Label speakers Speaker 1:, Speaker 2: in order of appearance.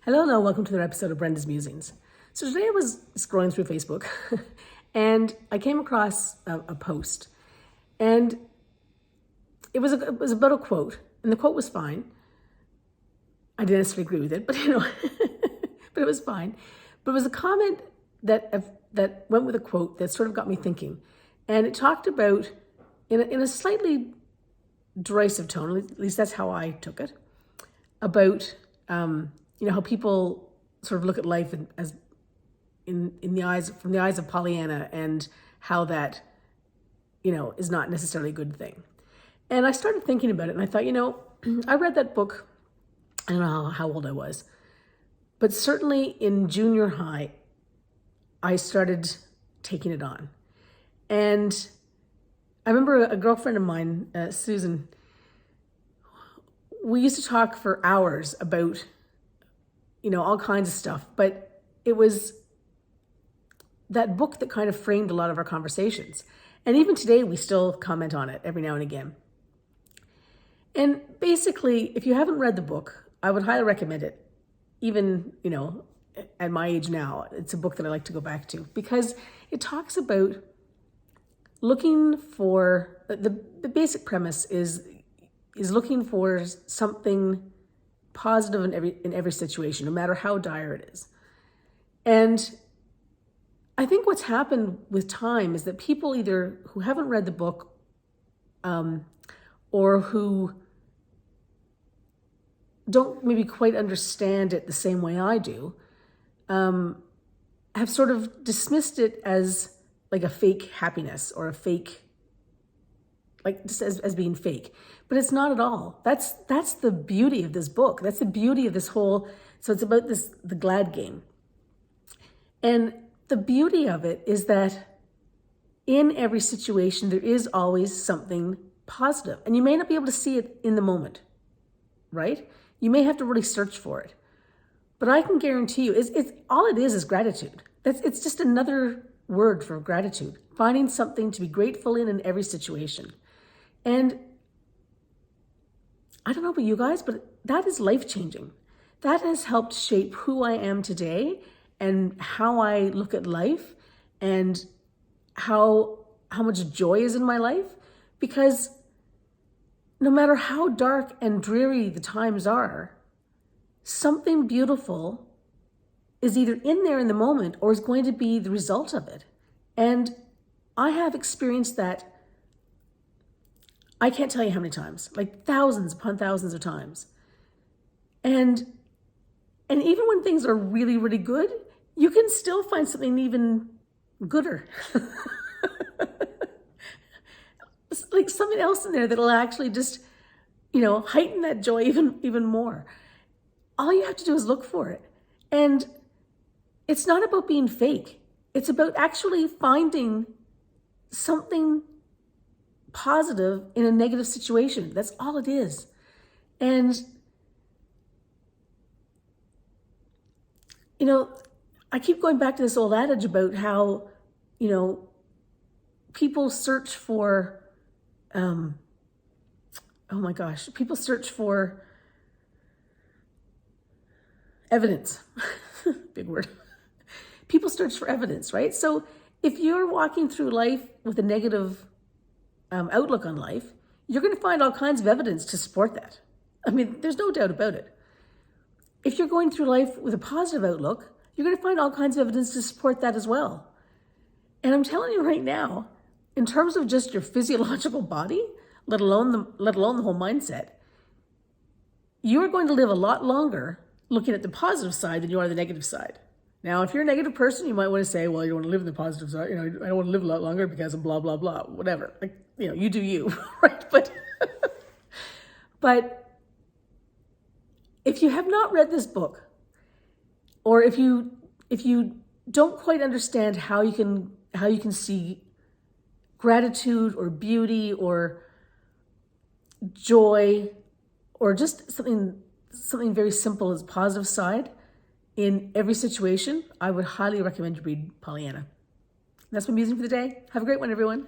Speaker 1: Hello, welcome to another episode of Brenda's Musings. So today I was scrolling through Facebook and I came across a post, and it was about a quote, and the quote was fine. I didn't necessarily agree with it, but but it was fine. But it was a comment that went with a quote that sort of got me thinking, and it talked about in a slightly derisive tone, at least that's how I took it, about how people sort of look at life as from the eyes of Pollyanna, and how that is not necessarily a good thing. And I started thinking about it, and I thought, I read that book. I don't know how old I was, but certainly in junior high, I started taking it on. And I remember a girlfriend of mine, Susan, we used to talk for hours about, all kinds of stuff, but it was that book that kind of framed a lot of our conversations. And even today, we still comment on it every now and again. And basically, if you haven't read the book, I would highly recommend it. Even, at my age now, it's a book that I like to go back to, because it talks about looking for, the basic premise is looking for something positive in every situation, no matter how dire it is. And I think what's happened with time is that people either who haven't read the book or who don't maybe quite understand it the same way I do, have sort of dismissed it as like a fake happiness, or a fake, like just as being fake. But it's not at all. That's the beauty of this book. That's the beauty of this whole, so it's about the glad game. And the beauty of it is that in every situation, there is always something positive. And you may not be able to see it in the moment, right? You may have to really search for it. But I can guarantee you, it's all it is gratitude. It's just another word for gratitude. Finding something to be grateful in every situation. And I don't know about you guys, but that is life-changing. That has helped shape who I am today, and how I look at life, and how much joy is in my life. Because no matter how dark and dreary the times are, something beautiful is either in there in the moment, or is going to be the result of it. And I have experienced that, I can't tell you how many times, like thousands upon thousands of times. And even when things are really, really good, you can still find something even gooder. Like something else in there that'll actually just, heighten that joy even more. All you have to do is look for it. And it's not about being fake. It's about actually finding something positive in a negative situation. That's all it is. And, I keep going back to this old adage about how, people search for, people search for evidence. Big word. People search for evidence, right? So if you're walking through life with a negative outlook on life, you're going to find all kinds of evidence to support that. I mean, there's no doubt about it. If you're going through life with a positive outlook, you're going to find all kinds of evidence to support that as well. And I'm telling you right now, in terms of just your physiological body, let alone the whole mindset, you're going to live a lot longer looking at the positive side than you are the negative side. Now, if you're a negative person, you might want to say, well, you want to live in the positive side. I don't want to live a lot longer because of blah, blah, blah, whatever. Like, you do you, right? But if you have not read this book, or if you don't quite understand how you can see gratitude or beauty or joy, or just something very simple as positive side in every situation, I would highly recommend you read Pollyanna. That's my musing for the day. Have a great one, everyone.